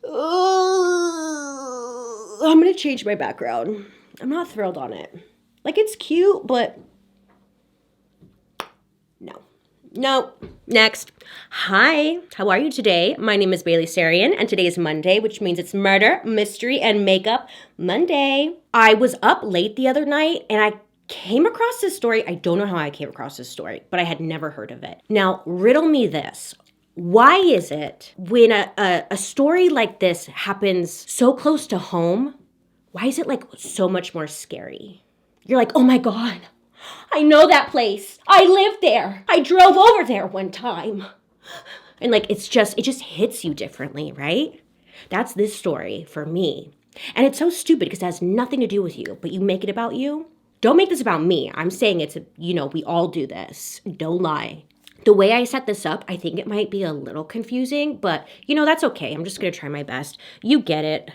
I'm gonna change my background. I'm not thrilled on it. Like, it's cute, but no. No. Next. Hi, how are you today? My name is BaileySarian, and today is Monday, which means it's Murder, Mystery, and Makeup Monday. I was up late the other night, and I came across this story. I don't know how I came across this story, but I had never heard of it. Now, riddle me this. Why is it when a story like this happens so close to home, why is it like so much more scary? You're like, oh my God, I know that place. I lived there. I drove over there one time. And like, it just hits you differently, right? That's this story for me. And it's so stupid because it has nothing to do with you, but you make it about you. Don't make this about me. I'm saying it's, we all do this. Don't lie. The way I set this up, I think it might be a little confusing, but that's okay. I'm just going to try my best. You get it.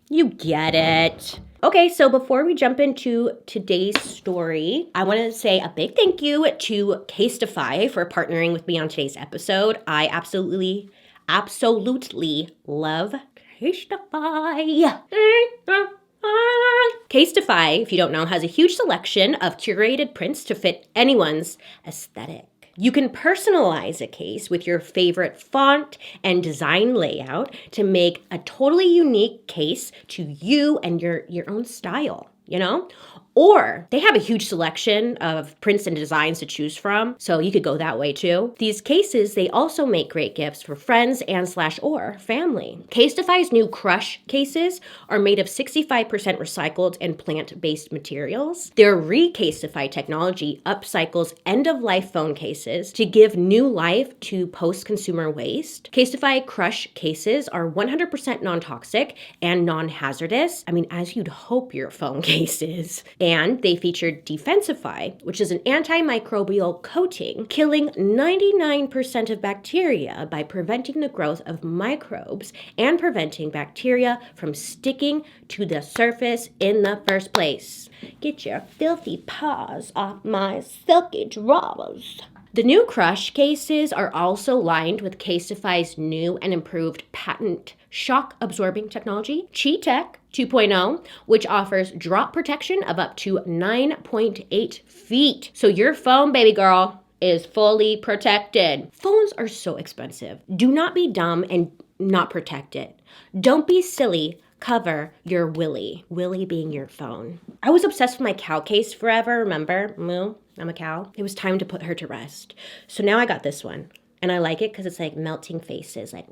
You get it. Okay, so before we jump into today's story, I want to say a big thank you to Casetify for partnering with me on today's episode. I absolutely love Casetify. Casetify, if you don't know, has a huge selection of curated prints to fit anyone's aesthetic. You can personalize a case with your favorite font and design layout to make a totally unique case to you and your own style, Or they have a huge selection of prints and designs to choose from, so you could go that way too. These cases, they also make great gifts for friends and /or family. Casetify's new Crush cases are made of 65% recycled and plant-based materials. Their Recasetify technology upcycles end-of-life phone cases to give new life to post-consumer waste. Casetify Crush cases are 100% non-toxic and non-hazardous. I mean, as you'd hope your phone case is. And they featured Defensify, which is an antimicrobial coating, killing 99% of bacteria by preventing the growth of microbes and preventing bacteria from sticking to the surface in the first place. Get your filthy paws off my silky drawers. The new Crush cases are also lined with Casetify's new and improved patent shock-absorbing technology, Chi-Tech 2.0, which offers drop protection of up to 9.8 feet. So your phone, baby girl, is fully protected. Phones are so expensive. Do not be dumb and not protect it. Don't be silly. Cover your Willy. Willy being your phone. I was obsessed with my cow case forever, remember? Moo, I'm a cow. It was time to put her to rest. So now I got this one. And I like it because it's like melting faces. Like,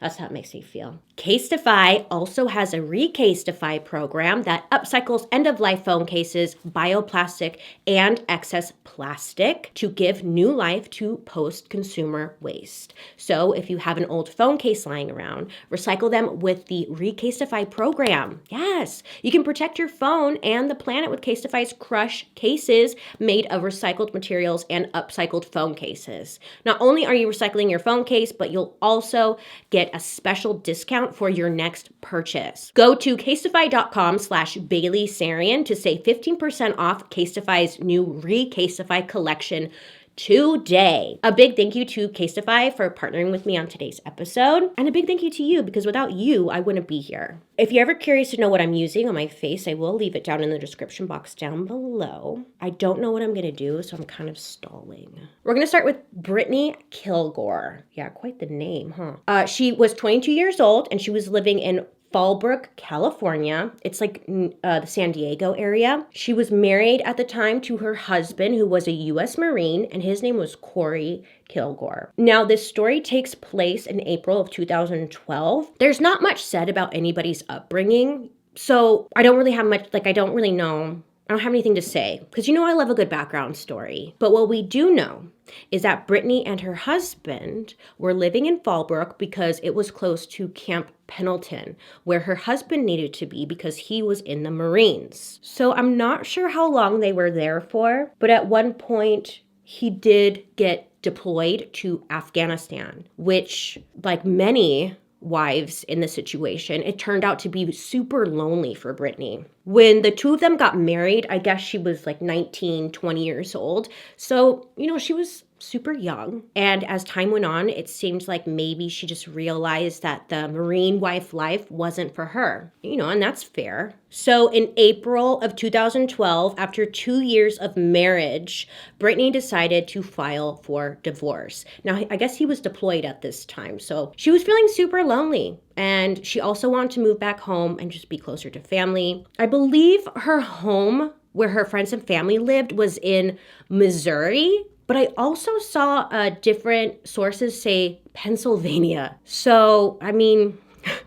that's how it makes me feel. Casetify also has a Recasetify program that upcycles end-of-life phone cases, bioplastic, and excess plastic to give new life to post-consumer waste. So if you have an old phone case lying around, recycle them with the Recasetify program. Yes, you can protect your phone and the planet with Casetify's Crush cases made of recycled materials and upcycled phone cases. Not only are you recycling your phone case, but you'll also get a special discount for your next purchase. Go to casetify.com/BaileySarian to save 15% off Casetify's new Recasetify collection today. A big thank you to Casetify for partnering with me on today's episode. And a big thank you to you, because without you, I wouldn't be here. If you're ever curious to know what I'm using on my face, I will leave it down in the description box down below. I don't know what I'm going to do, so I'm kind of stalling. We're going to start with Brittany Kilgore. Yeah, quite the name, huh? She was 22 years old, and she was living in Fallbrook, California. It's like the San Diego area. She was married at the time to her husband, who was a U.S. Marine, and his name was Corey Kilgore. Now, this story takes place in April of 2012. There's not much said about anybody's upbringing, so I don't really have much, I don't really know. I don't have anything to say, because I love a good background story. But what we do know is that Brittany and her husband were living in Fallbrook because it was close to Camp Pendleton, where her husband needed to be because he was in the Marines. So I'm not sure how long they were there for, but at one point he did get deployed to Afghanistan, which, like many wives in the situation, it turned out to be super lonely for Brittany. When the two of them got married, I guess she was like 19, 20 years old. So, she was super young. And as time went on, it seemed like maybe she just realized that the Marine wife life wasn't for her, and that's fair. So in April of 2012, after 2 years of marriage, Brittany decided to file for divorce. Now, I guess he was deployed at this time, so she was feeling super lonely. And she also wanted to move back home and just be closer to family. I believe her home, where her friends and family lived, was in Missouri. But I also saw different sources say Pennsylvania. So,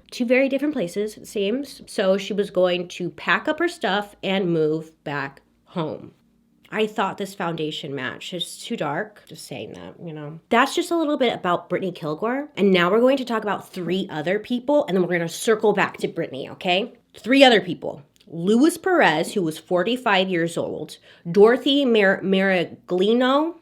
two very different places, it seems. So she was going to pack up her stuff and move back home. I thought this foundation match is too dark. Just saying that, That's just a little bit about Brittany Kilgore. And now we're going to talk about 3 other people, and then we're going to circle back to Brittany, okay? 3 other people. Luis Perez, who was 45 years old. Dorothy Maraglino,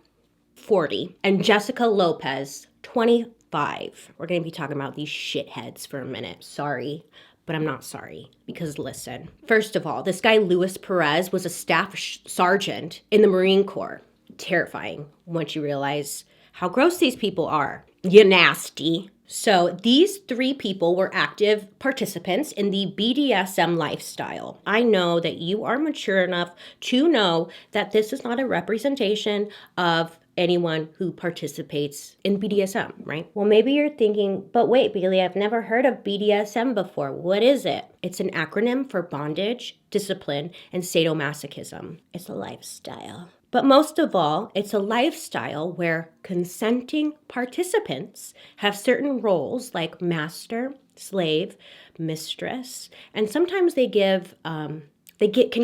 40. And Jessica Lopez, 25. We're going to be talking about these shitheads for a minute. Sorry, but I'm not sorry, because listen. First of all, this guy Luis Perez was a staff sergeant in the Marine Corps. Terrifying once you realize how gross these people are. You nasty. So these 3 people were active participants in the BDSM lifestyle. I know that you are mature enough to know that this is not a representation of anyone who participates in BDSM, right? Well, maybe you're thinking, but wait, Bailey, I've never heard of BDSM before. What is it? It's an acronym for bondage, discipline, and sadomasochism. It's a lifestyle. But most of all, it's a lifestyle where consenting participants have certain roles like master, slave, mistress, and sometimes they can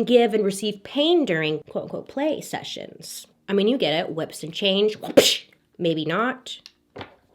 give and receive pain during quote unquote play sessions. You get it, whips and change, whoosh, maybe not,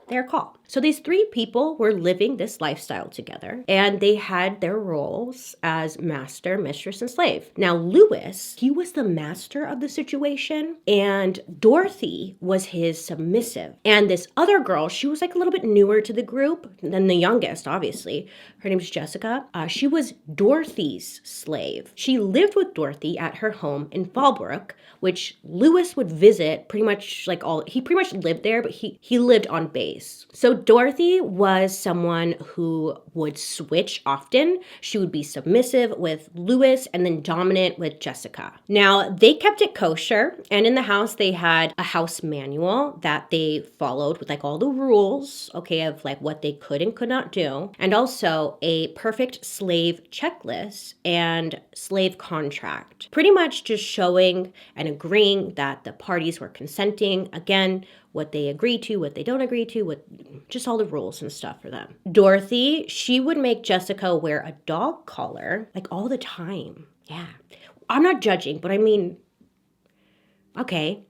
their call. So these 3 people were living this lifestyle together, and they had their roles as master, mistress, and slave. Now, Louis, he was the master of the situation, and Dorothy was his submissive. And this other girl, she was like a little bit newer to the group than the youngest, obviously. Her name is Jessica. She was Dorothy's slave. She lived with Dorothy at her home in Fallbrook, which Louis would visit he pretty much lived there, but he lived on base. So Dorothy was someone who would switch often. She would be submissive with Louis and then dominant with Jessica. Now, they kept it kosher, and in the house, they had a house manual that they followed with all the rules, okay, of what they could and could not do, and also a perfect slave checklist and slave contract. Pretty much just showing and agreeing that the parties were consenting. Again, what they agree to, what they don't agree to, just all the rules and stuff for them. Dorothy, she would make Jessica wear a dog collar all the time. Yeah. I'm not judging, but okay.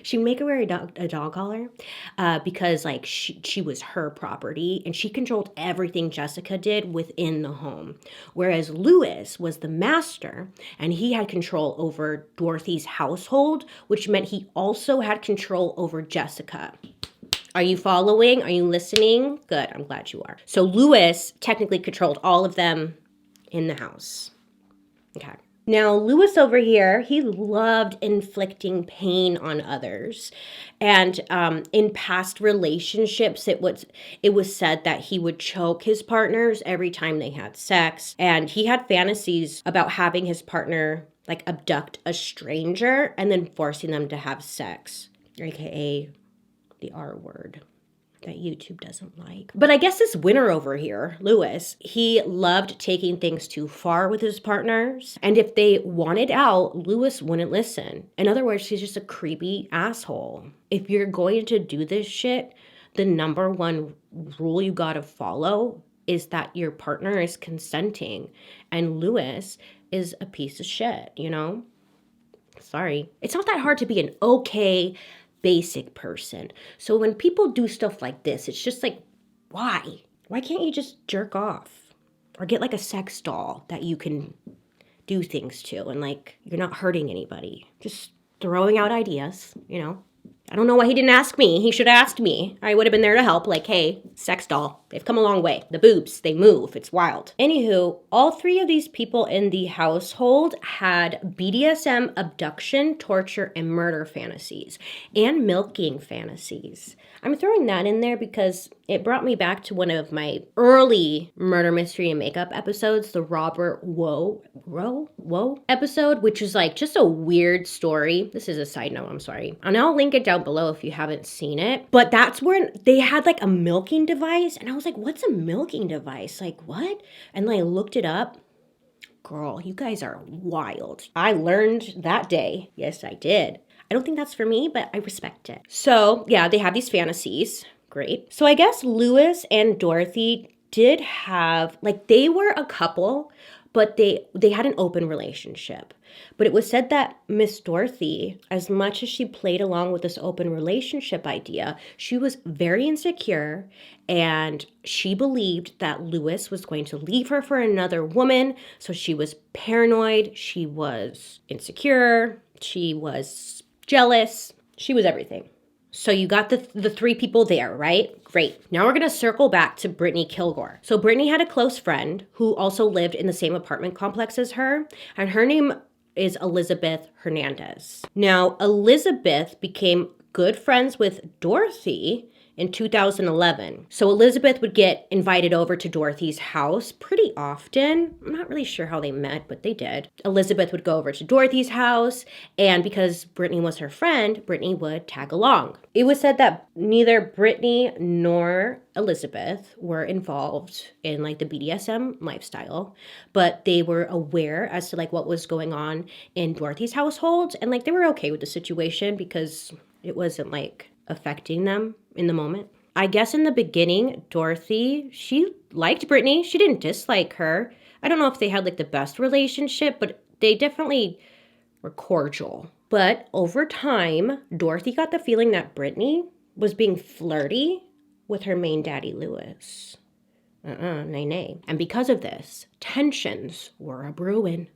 She'd make her wear a dog collar because she was her property, and she controlled everything Jessica did within the home. Whereas Louis was the master, and he had control over Dorothy's household, which meant he also had control over Jessica. Are you following? Are you listening? Good, I'm glad you are. So Louis technically controlled all of them in the house. Okay. Now, Louis over here, he loved inflicting pain on others. And in past relationships, it was said that he would choke his partners every time they had sex. And he had fantasies about having his partner abduct a stranger and then forcing them to have sex, aka the R word that YouTube doesn't like. But I guess this winner over here, Louis, he loved taking things too far with his partners. And if they wanted out, Louis wouldn't listen. In other words, he's just a creepy asshole. If you're going to do this shit, the number one rule you gotta follow is that your partner is consenting. And Louis is a piece of shit, Sorry. It's not that hard to be an okay basic person. So when people do stuff like this, it's just why? Why can't you just jerk off? Or get a sex doll that you can do things to and you're not hurting anybody. Just throwing out ideas, I don't know why he didn't ask me. He should have asked me. I would have been there to help. Like, hey, sex doll, they've come a long way. The boobs, they move. It's wild. Anywho, all three of these people in the household had BDSM abduction, torture, and murder fantasies, and milking fantasies. I'm throwing that in there because it brought me back to one of my early murder, mystery, and makeup episodes, the Robert Woe episode, which is like just a weird story. This is a side note, I'm sorry. And I'll link it down below if you haven't seen it. But that's when they had like a milking device. And I was like, what's a milking device? Like, what? And I looked it up. Girl, you guys are wild. I learned that day. Yes, I did. I don't think that's for me, but I respect it. So yeah, they have these fantasies. Great. So I guess Louis and Dorothy did have, like, they were a couple, but they had an open relationship. But it was said that Miss Dorothy, as much as she played along with this open relationship idea, she was very insecure, and she believed that Louis was going to leave her for another woman. So she was paranoid, she was insecure, she was jealous, she was everything. So you got the three people there, right? Great. Now we're going to circle back to Brittany Kilgore. So Brittany had a close friend who also lived in the same apartment complex as her, and her name is Elizabeth Hernandez. Now, Elizabeth became good friends with Dorothy in 2011. So Elizabeth would get invited over to Dorothy's house pretty often. I'm not really sure how they met, but they did. Elizabeth would go over to Dorothy's house, and because Brittany was her friend, Brittany would tag along. It was said that neither Brittany nor Elizabeth were involved in like the BDSM lifestyle, but they were aware as to like what was going on in Dorothy's household, and like they were okay with the situation because it wasn't like affecting them in the moment. I guess in the beginning, Dorothy, she liked Brittany. She didn't dislike her. I don't know if they had like the best relationship, but they definitely were cordial. But over time, Dorothy got the feeling that Brittany was being flirty with her main daddy, Louis. Nay. And because of this, tensions were a-brewing.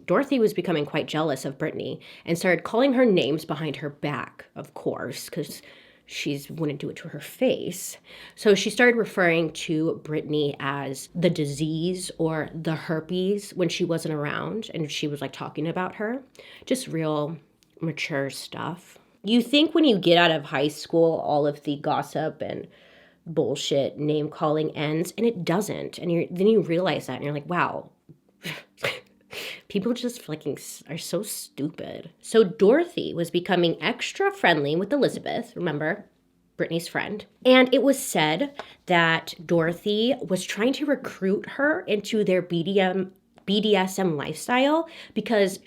Dorothy was becoming quite jealous of Brittany and started calling her names behind her back, of course, because she wouldn't do it to her face. So she started referring to Brittany as the disease or the herpes when she wasn't around, and she was like talking about her. Just real mature stuff. You think when you get out of high school, all of the gossip and bullshit name calling ends, and it doesn't. And then you realize that and you're like, wow. People just are so stupid. So Dorothy was becoming extra friendly with Elizabeth, remember, Brittany's friend. And it was said that Dorothy was trying to recruit her into their BDSM lifestyle because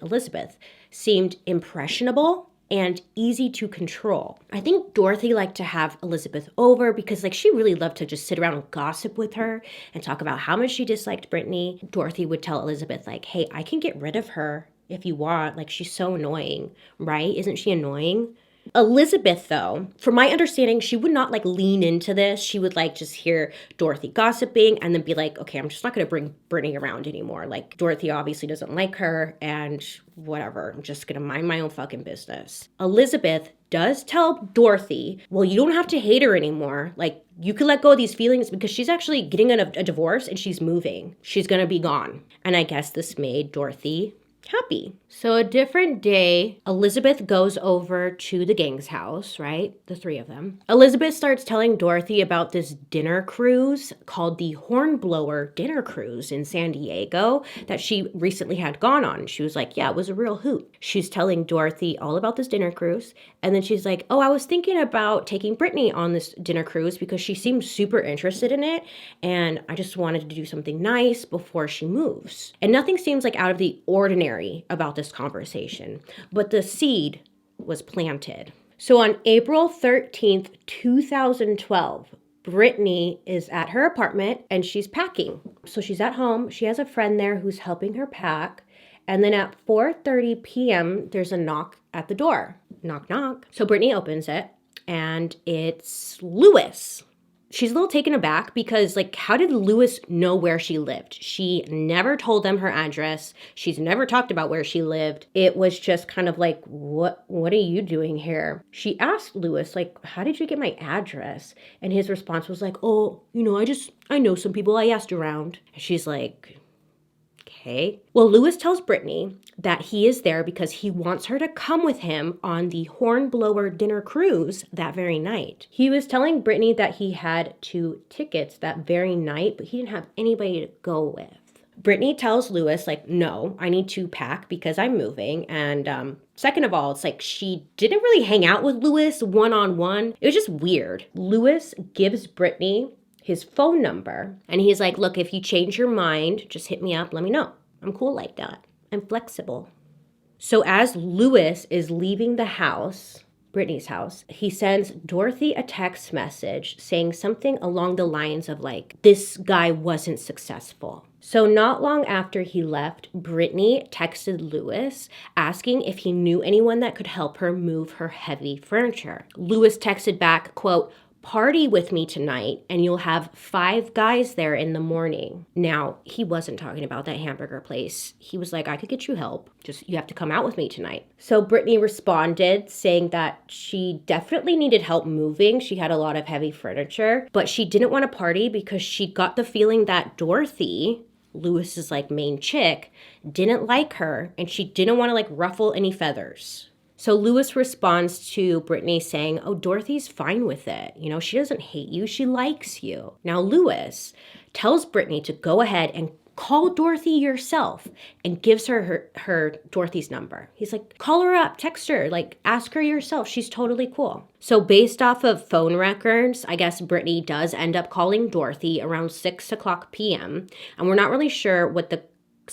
Elizabeth seemed impressionable and easy to control. I think Dorothy liked to have Elizabeth over because like she really loved to just sit around and gossip with her and talk about how much she disliked Brittany. Dorothy would tell Elizabeth like, hey, I can get rid of her if you want. Like, she's so annoying, right? Isn't she annoying? Elizabeth, though, from my understanding, she would not like lean into this. She would like just hear Dorothy gossiping and then be like, okay, I'm just not going to bring Brittany around anymore. Like, Dorothy obviously doesn't like her and whatever. I'm just going to mind my own fucking business. Elizabeth does tell Dorothy, well, you don't have to hate her anymore. Like, you can let go of these feelings because she's actually getting a divorce and she's moving. She's going to be gone. And I guess this made Dorothy happy. So a different day, Elizabeth goes over to the gang's house, right? The three of them. Elizabeth starts telling Dorothy about this dinner cruise called the Hornblower Dinner Cruise in San Diego that she recently had gone on. She was like, yeah, it was a real hoot. She's telling Dorothy all about this dinner cruise. And then she's like, oh, I was thinking about taking Brittany on this dinner cruise because she seems super interested in it. And I just wanted to do something nice before she moves. And nothing seems like out of the ordinary about this conversation, but the seed was planted. So on April 13th, 2012, Brittany is at her apartment and she's packing. So she's at home. She has a friend there who's helping her pack. And then at 4:30 p.m., there's a knock at the door. Knock, knock. So Brittany opens it and it's Louis. She's a little taken aback because, like, how did Lewis know where she lived? She never told them her address. She's never talked about where she lived. It was just kind of like, what are you doing here? She asked Lewis, like, how did you get my address? And his response was like, oh, I know some people. I asked around. And she's like, okay. Well, Lewis tells Brittany that he is there because he wants her to come with him on the Hornblower dinner cruise that very night. He was telling Brittany that he had 2 tickets that very night, but he didn't have anybody to go with. Brittany tells Lewis, like, no, I need to pack because I'm moving. And second of all, it's like she didn't really hang out with Lewis one-on-one. It was just weird. Lewis gives Brittany his phone number. And he's like, look, if you change your mind, just hit me up. Let me know. I'm cool like that. I'm flexible. So as Lewis is leaving the house, Brittany's house, he sends Dorothy a text message saying something along the lines of like, this guy wasn't successful. So not long after he left, Brittany texted Lewis asking if he knew anyone that could help her move her heavy furniture. Lewis texted back, quote, party with me tonight and you'll have 5 guys there in the morning. Now, he wasn't talking about that hamburger place. He was like, I could get you help. Just, you have to come out with me tonight. So Brittany responded saying that she definitely needed help moving. She had a lot of heavy furniture, but she didn't want to party because she got the feeling that Dorothy, Lewis's like main chick, didn't like her and she didn't want to like ruffle any feathers. So Lewis responds to Brittany saying, oh, Dorothy's fine with it. She doesn't hate you. She likes you. Now, Lewis tells Brittany to go ahead and call Dorothy yourself and gives her Dorothy's number. He's like, call her up, text her, like ask her yourself. She's totally cool. So based off of phone records, I guess Brittany does end up calling Dorothy around 6:00 p.m. And we're not really sure what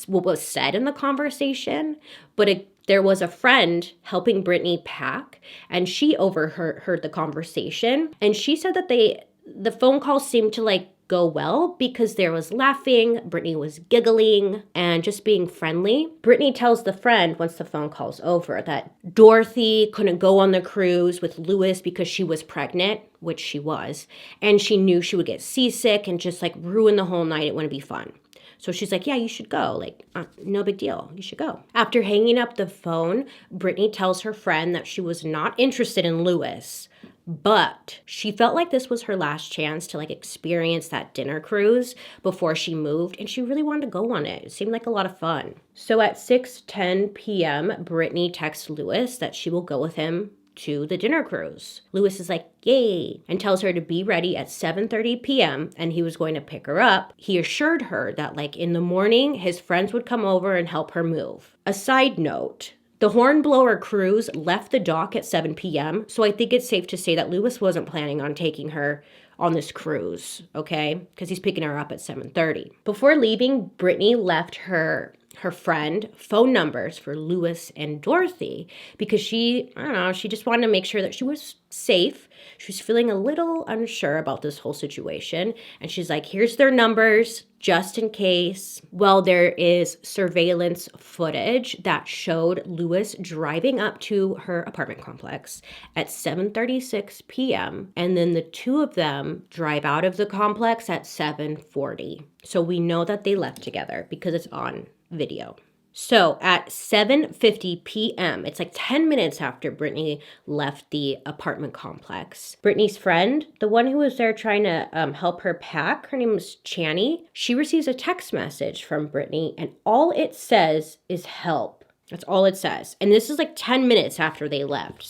was said in the conversation, but there was a friend helping Brittany pack, and she overheard the conversation. And she said that the phone call seemed to like go well because there was laughing, Brittany was giggling, and just being friendly. Brittany tells the friend once the phone call's over that Dorothy couldn't go on the cruise with Lewis because she was pregnant, which she was, and she knew she would get seasick and just like ruin the whole night. It wouldn't be fun. So she's like, yeah, you should go. Like, no big deal. You should go. After hanging up the phone, Brittany tells her friend that she was not interested in Lewis, but she felt like this was her last chance to like experience that dinner cruise before she moved, and she really wanted to go on it. It seemed like a lot of fun. So at 6:10 p.m., Brittany texts Lewis that she will go with him to the dinner cruise. Lewis is like, yay, and tells her to be ready at 7:30 p.m. and he was going to pick her up. He assured her that like in the morning, his friends would come over and help her move. A side note, the Hornblower cruise left the dock at 7 p.m. So I think it's safe to say that Lewis wasn't planning on taking her on this cruise, okay? Because he's picking her up at 7:30. Before leaving, Brittany left her friend phone numbers for Lewis and Dorothy because she just wanted to make sure that she was safe. She was feeling a little unsure about this whole situation. And she's like, here's their numbers just in case. Well, there is surveillance footage that showed Lewis driving up to her apartment complex at 7:36 p.m. And then the 2 of them drive out of the complex at 7:40. So we know that they left together because it's on video. So at 7:50 p.m., it's like 10 minutes after Brittany left the apartment complex, Brittany's friend, the one who was there trying to help her pack, her name was Channy, she receives a text message from Brittany, and all it says is help. That's all it says. And this is like 10 minutes after they left.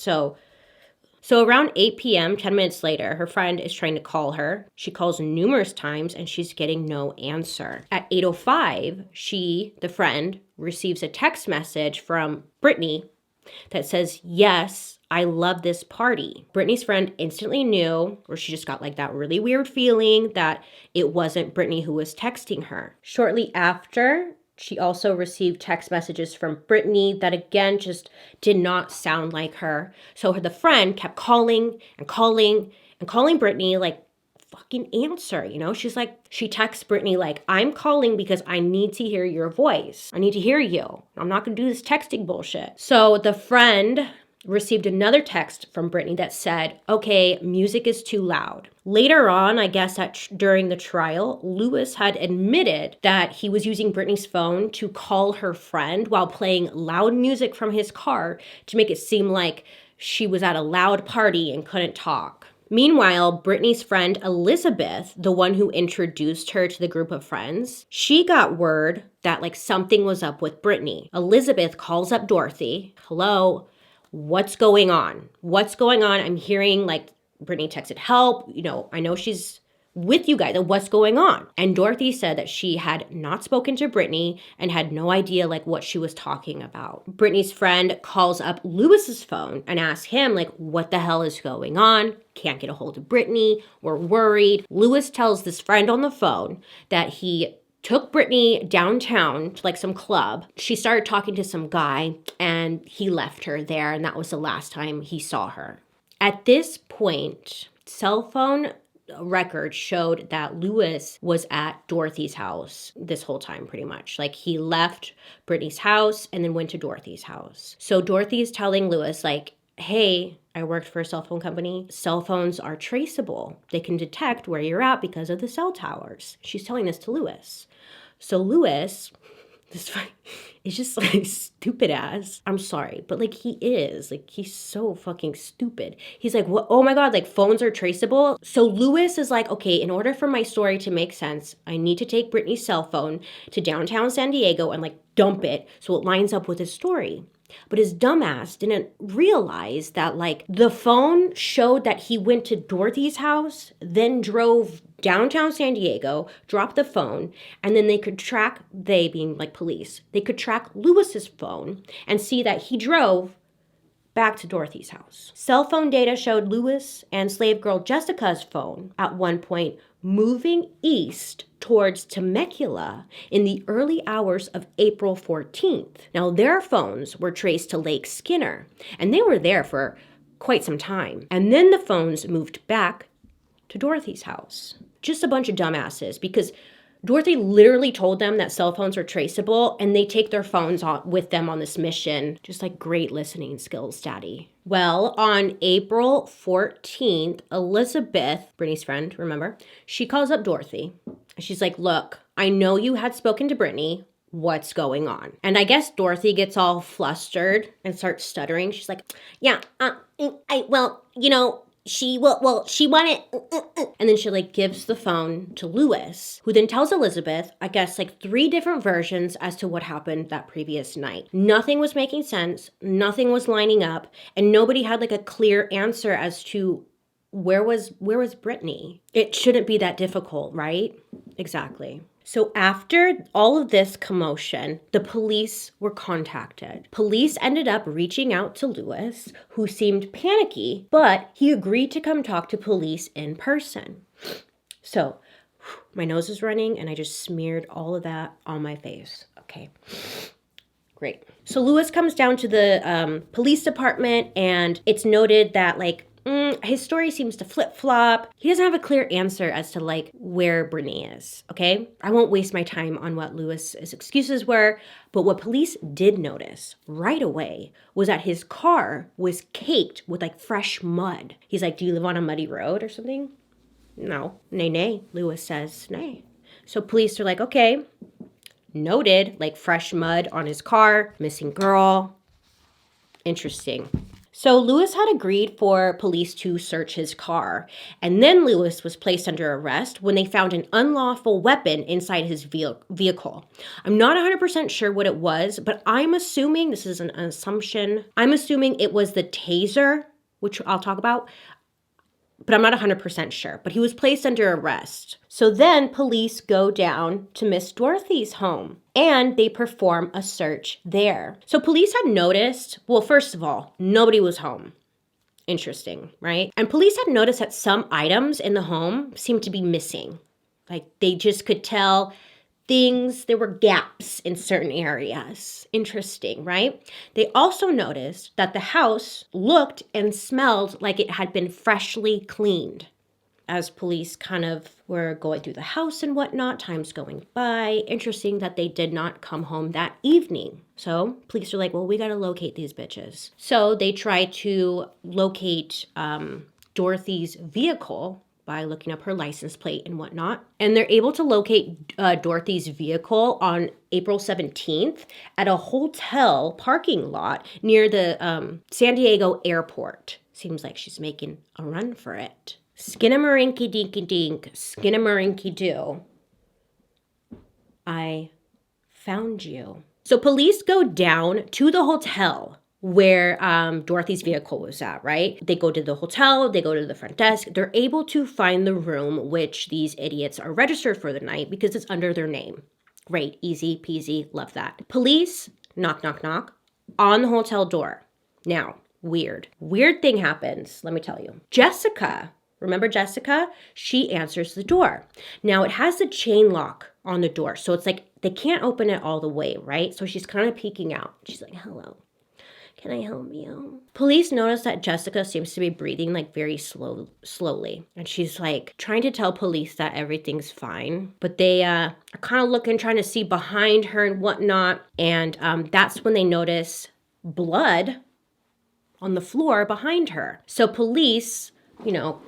So around 8 p.m., 10 minutes later, her friend is trying to call her. She calls numerous times and she's getting no answer. At 8:05, she, the friend, receives a text message from Brittany that says, yes, I love this party. Brittany's friend instantly knew, or she just got like that really weird feeling that it wasn't Brittany who was texting her. Shortly after, she also received text messages from Brittany that again just did not sound like her. So the friend kept calling and calling and calling Brittany, like, fucking answer, She's like, she texts Brittany like, I'm calling because I need to hear your voice. I need to hear you. I'm not going to do this texting bullshit. So the friend received another text from Brittany that said, okay, music is too loud. Later on, I guess during the trial, Lewis had admitted that he was using Brittany's phone to call her friend while playing loud music from his car to make it seem like she was at a loud party and couldn't talk. Meanwhile, Brittany's friend Elizabeth, the one who introduced her to the group of friends, she got word that like something was up with Brittany. Elizabeth calls up Dorothy. Hello, what's going on? What's going on? I'm hearing like Brittany texted help. You know, I know she's with you guys. What's going on? And Dorothy said that she had not spoken to Brittany and had no idea like what she was talking about. Brittany's friend calls up Lewis's phone and asks him like, what the hell is going on? Can't get a hold of Brittany. We're worried. Lewis tells this friend on the phone that he took Brittany downtown to like some club. She started talking to some guy and he left her there, and that was the last time he saw her. At this point, cell phone record showed that Lewis was at Dorothy's house this whole time pretty much. Like he left Brittany's house and then went to Dorothy's house. So Dorothy is telling Lewis like, hey, I worked for a cell phone company. Cell phones are traceable. They can detect where you're at because of the cell towers. She's telling this to Lewis. So Lewis, this is just like stupid ass. I'm sorry, but like he is. Like he's so fucking stupid. He's like, what? Oh my God, like phones are traceable. So Lewis is like, okay, in order for my story to make sense, I need to take Brittany's cell phone to downtown San Diego and like dump it so it lines up with his story. But his dumbass didn't realize that like the phone showed that he went to Dorothy's house, then drove downtown San Diego, dropped the phone, and then they could track, they being like police, they could track Lewis's phone and see that he drove back to Dorothy's house. Cell phone data showed Lewis and slave girl Jessica's phone at one point moving east towards Temecula in the early hours of April 14th. Now, their phones were traced to Lake Skinner, and they were there for quite some time. And then the phones moved back to Dorothy's house. Just a bunch of dumbasses, because Dorothy literally told them that cell phones are traceable, and they take their phones with them on this mission. Just like great listening skills, Daddy. Well, on April 14th, Elizabeth, Brittany's friend, remember, she calls up Dorothy. She's like, look, I know you had spoken to Brittany. What's going on? And I guess Dorothy gets all flustered and starts stuttering. She's like, yeah, she wanted, and then she like gives the phone to Lewis, who then tells Elizabeth, I guess like 3 different versions as to what happened that previous night. Nothing was making sense. Nothing was lining up, and nobody had like a clear answer as to where was Brittany. It shouldn't be that difficult, right? Exactly. So after all of this commotion, the police were contacted. Police ended up reaching out to Lewis, who seemed panicky, but he agreed to come talk to police in person. So my nose is running and I just smeared all of that on my face. Okay, great. So Lewis comes down to the police department, and it's noted that like, his story seems to flip-flop. He doesn't have a clear answer as to like where Brittany is, okay? I won't waste my time on what Lewis's excuses were, but what police did notice right away was that his car was caked with like fresh mud. He's like, do you live on a muddy road or something? No, nay, Lewis says, nay. So police are like, okay, noted, like fresh mud on his car, missing girl. Interesting. So Lewis had agreed for police to search his car, and then Lewis was placed under arrest when they found an unlawful weapon inside his vehicle. I'm not 100% sure what it was, but I'm assuming, this is an assumption, I'm assuming it was the taser, which I'll talk about, but I'm not 100% sure. But he was placed under arrest. So then police go down to Miss Dorothy's home, and they perform a search there. So police had noticed, well, first of all, nobody was home. Interesting, right? And police had noticed that some items in the home seemed to be missing. Like they just could tell there were gaps in certain areas. Interesting, right? They also noticed that the house looked and smelled like it had been freshly cleaned. as police kind of were going through the house and whatnot, time's going by. Interesting that they did not come home that evening. So police are like, well, we got to locate these bitches. So they try to locate Dorothy's vehicle by looking up her license plate and whatnot. And they're able to locate Dorothy's vehicle on April 17th at a hotel parking lot near the San Diego airport. Seems like she's making a run for it. Skinnamarink-a-dink-a-dink, skinnamarink-a-doo. I found you. So police go down to the hotel where Dorothy's vehicle was at, right? They go to the hotel, they go to the front desk. They're able to find the room which these idiots are registered for the night because it's under their name. Great, easy peasy, love that. Police, knock, knock, knock, on the hotel door. Now, weird thing happens, let me tell you. Jessica, remember Jessica? She answers the door. Now, it has a chain lock on the door, so it's like they can't open it all the way, right? So she's kind of peeking out. She's like, hello. Can I help you? Police notice that Jessica seems to be breathing like very slowly. And she's like trying to tell police that everything's fine. But they are kind of looking, trying to see behind her and whatnot. And that's when they notice blood on the floor behind her. So police, you know,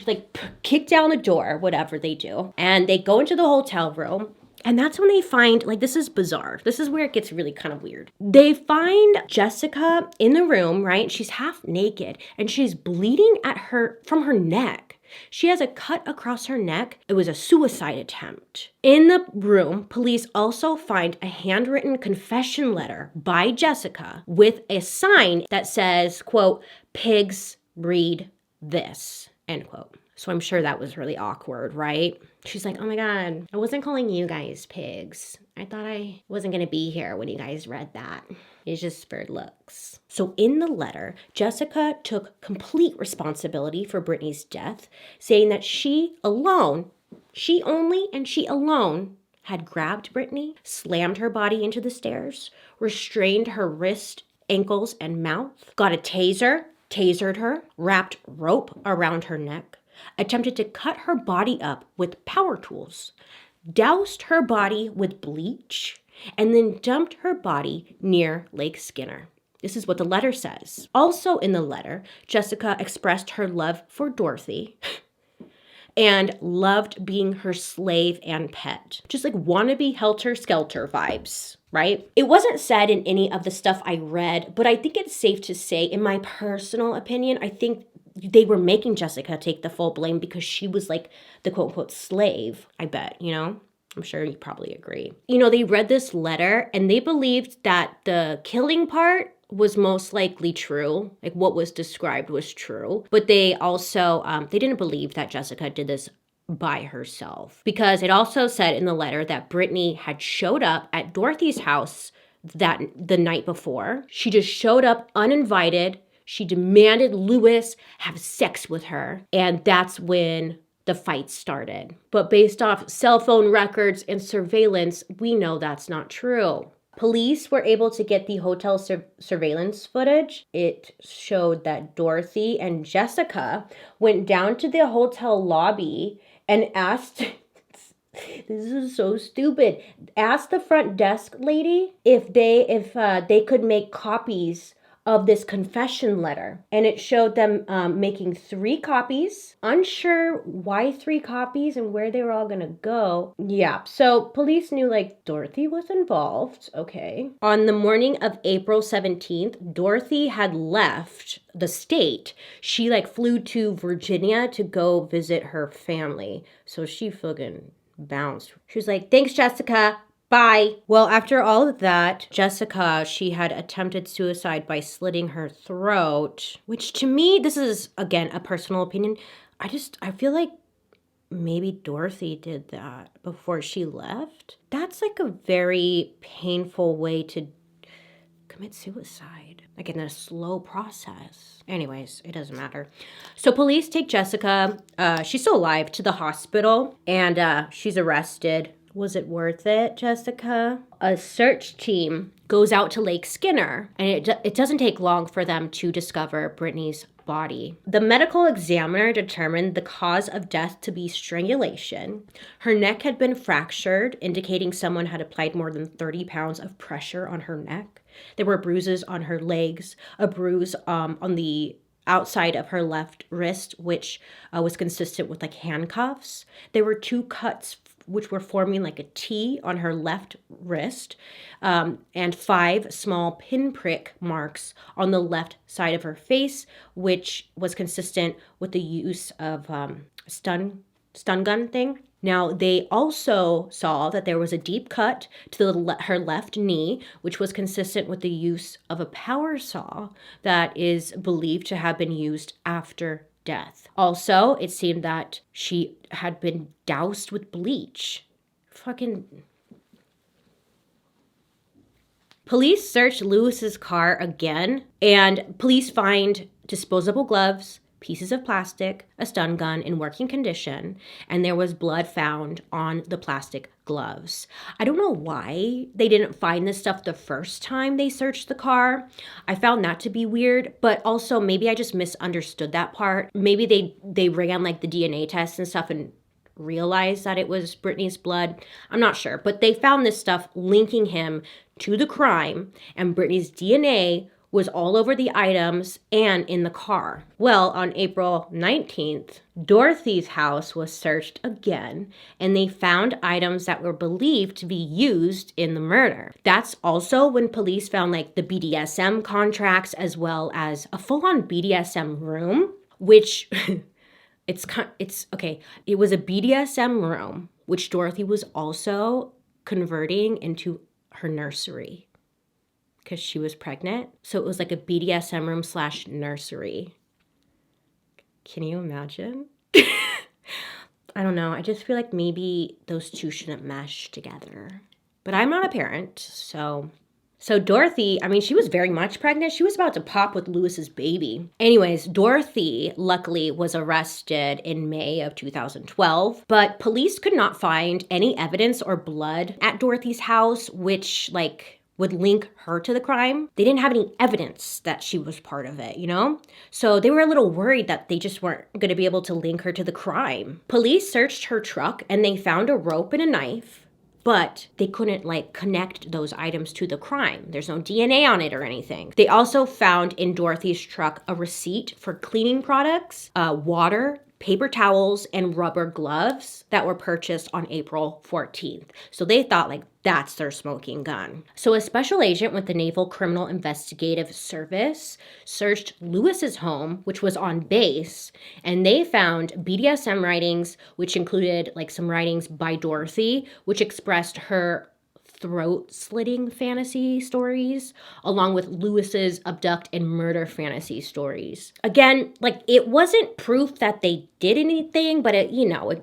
like kick down the door, whatever they do. And they go into the hotel room. And that's when they find, like, this is bizarre. This is where it gets really kind of weird. They find Jessica in the room, right? She's half naked and she's bleeding from her neck. She has a cut across her neck. It was a suicide attempt. In the room, police also find a handwritten confession letter by Jessica with a sign that says, quote, pigs breed this, end quote. So I'm sure that was really awkward, right? She's like, oh my God, I wasn't calling you guys pigs. I thought I wasn't going to be here when you guys read that. It's just for looks. So in the letter, Jessica took complete responsibility for Brittany's death, saying that she alone had grabbed Brittany, slammed her body into the stairs, restrained her wrist, ankles, and mouth, got a tasered her, wrapped rope around her neck, attempted to cut her body up with power tools, doused her body with bleach, and then dumped her body near Lake Skinner. This is what the letter says. Also in the letter, Jessica expressed her love for Dorothy and loved being her slave and pet. Just like wannabe helter-skelter vibes, right? It wasn't said in any of the stuff I read, but I think it's safe to say, in my personal opinion, I think they were making Jessica take the full blame because she was like the quote-unquote slave, I bet, you know? I'm sure you probably agree. You know, they read this letter and they believed that the killing part was most likely true. Like what was described was true. But they also, they didn't believe that Jessica did this by herself. Because it also said in the letter that Brittany had showed up at Dorothy's house the night before. She just showed up uninvited. She demanded Lewis have sex with her, and that's when the fight started. But based off cell phone records and surveillance, we know that's not true. Police were able to get the hotel surveillance footage. It showed that Dorothy and Jessica went down to the hotel lobby and asked, this is so stupid, asked the front desk lady if they could make copies of this confession letter. And it showed them making 3 copies. Unsure why 3 copies and where they were all gonna go. Yeah, so police knew like Dorothy was involved, okay. On the morning of April 17th, Dorothy had left the state. She like flew to Virginia to go visit her family. So she fucking bounced. She was like, thanks, Jessica. Bye. Well, after all of that, Jessica, she had attempted suicide by slitting her throat, which to me, this is, again, a personal opinion. I feel like maybe Dorothy did that before she left. That's like a very painful way to commit suicide, like in a slow process. Anyways, it doesn't matter. So police take Jessica, she's still alive, to the hospital, and she's arrested Was it worth it, Jessica? A search team goes out to Lake Skinner, and it doesn't take long for them to discover Brittany's body. The medical examiner determined the cause of death to be strangulation. Her neck had been fractured, indicating someone had applied more than 30 pounds of pressure on her neck. There were bruises on her legs, a bruise on the outside of her left wrist, which was consistent with like handcuffs. There were 2 cuts which were forming like a T on her left wrist, and 5 small pinprick marks on the left side of her face, which was consistent with the use of stun gun thing. Now, they also saw that there was a deep cut to her left knee, which was consistent with the use of a power saw that is believed to have been used after death. Also, it seemed that she had been doused with bleach. Police searched Lewis's car again, and police find disposable gloves, pieces of plastic, a stun gun in working condition, and there was blood found on the plastic gloves. I don't know why they didn't find this stuff the first time they searched the car. I found that to be weird, but also maybe I just misunderstood that part. Maybe they ran like the DNA tests and stuff and realized that it was Brittany's blood. I'm not sure, but they found this stuff linking him to the crime, and Brittany's DNA was all over the items and in the car. Well, on April 19th, Dorothy's house was searched again, and they found items that were believed to be used in the murder. That's also when police found like the BDSM contracts, as well as a full-on BDSM room, which it's okay. It was a BDSM room, which Dorothy was also converting into her nursery, because she was pregnant. So it was like a BDSM room / nursery. Can you imagine? I don't know. I just feel like maybe those two shouldn't mesh together. But I'm not a parent, so Dorothy, I mean, she was very much pregnant. She was about to pop with Lewis's baby. Anyways, Dorothy, luckily, was arrested in May of 2012, but police could not find any evidence or blood at Dorothy's house, which, would link her to the crime. They didn't have any evidence that she was part of it, you know? So they were a little worried that they just weren't going to be able to link her to the crime. Police searched her truck and they found a rope and a knife, but they couldn't connect those items to the crime. There's no DNA on it or anything. They also found in Dorothy's truck a receipt for cleaning products, water, paper towels, and rubber gloves that were purchased on April 14th. So they thought that's their smoking gun. So a special agent with the Naval Criminal Investigative Service searched Lewis's home, which was on base, and they found BDSM writings, which included some writings by Dorothy, which expressed her throat-slitting fantasy stories, along with Lewis's abduct and murder fantasy stories. Again, it wasn't proof that they did anything, but it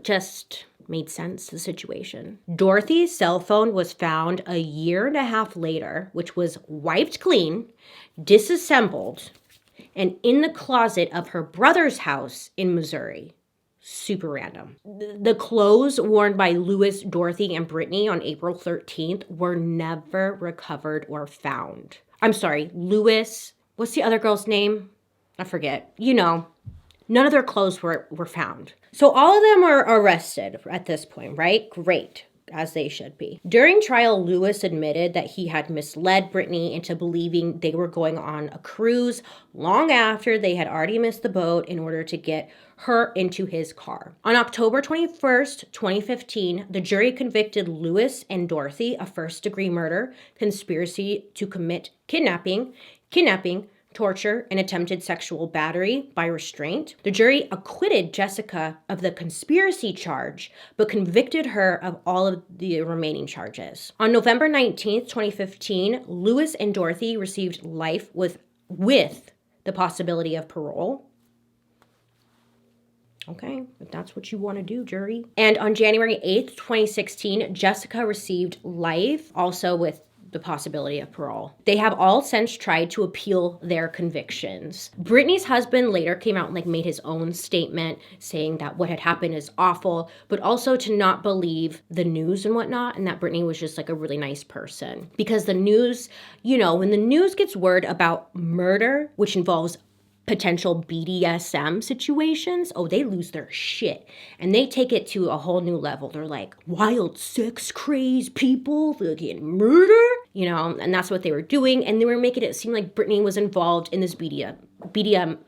just made sense, the situation. Dorothy's cell phone was found a 1.5 years later, which was wiped clean, disassembled, and in the closet of her brother's house in Missouri. Super random. The clothes worn by Lewis, Dorothy, and Brittany on April 13th were never recovered or found. I'm sorry, Lewis, what's the other girl's name? I forget. None of their clothes were found. So all of them are arrested at this point, right? Great, as they should be. During trial, Lewis admitted that he had misled Brittany into believing they were going on a cruise long after they had already missed the boat in order to get her into his car. On October 21st, 2015, the jury convicted Lewis and Dorothy of first-degree murder, conspiracy to commit kidnapping, torture, and attempted sexual battery by restraint. The jury acquitted Jessica of the conspiracy charge, but convicted her of all of the remaining charges. On November 19th, 2015, Lewis and Dorothy received life with the possibility of parole. Okay, if that's what you want to do, jury. And on January 8th, 2016, Jessica received life, also with the possibility of parole. They have all since tried to appeal their convictions. Brittany's husband later came out and like made his own statement saying that what had happened is awful, but also to not believe the news and whatnot, and that Brittany was just like a really nice person. Because the news, you know, when the news gets word about murder, which involves potential BDSM situations, oh, they lose their shit. And they take it to a whole new level. They're like, wild sex craze people, fucking murder, you know, and that's what they were doing. And they were making it seem like Brittany was involved in this BDSM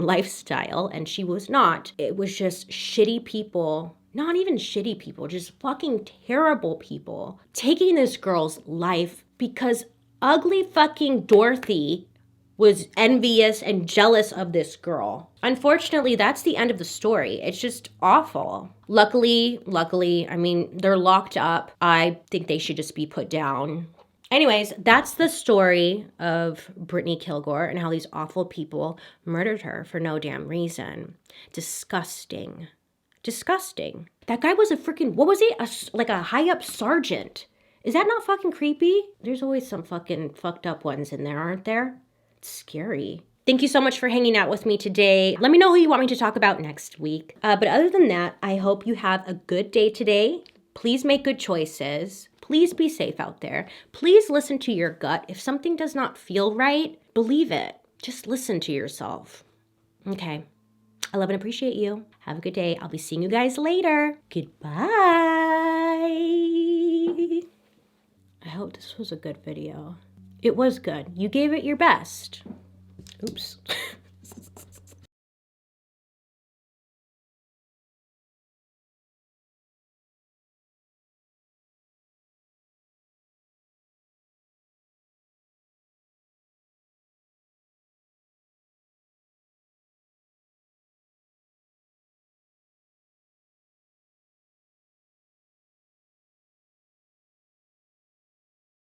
lifestyle, and she was not. It was just shitty people, not even shitty people, just fucking terrible people taking this girl's life because ugly fucking Dorothy was envious and jealous of this girl. Unfortunately, that's the end of the story. It's just awful. Luckily, I mean, they're locked up. I think they should just be put down. Anyways, that's the story of Brittany Kilgore and how these awful people murdered her for no damn reason. Disgusting. Disgusting. That guy was a freaking, what was he? Like a high up sergeant. Is that not fucking creepy? There's always some fucking fucked up ones in there, aren't there? It's scary. Thank you so much for hanging out with me today. Let me know who you want me to talk about next week. But other than that, I hope you have a good day today. Please make good choices. Please be safe out there. Please listen to your gut. If something does not feel right, believe it. Just listen to yourself. Okay. I love and appreciate you. Have a good day. I'll be seeing you guys later. Goodbye. I hope this was a good video. It was good. You gave it your best. Oops.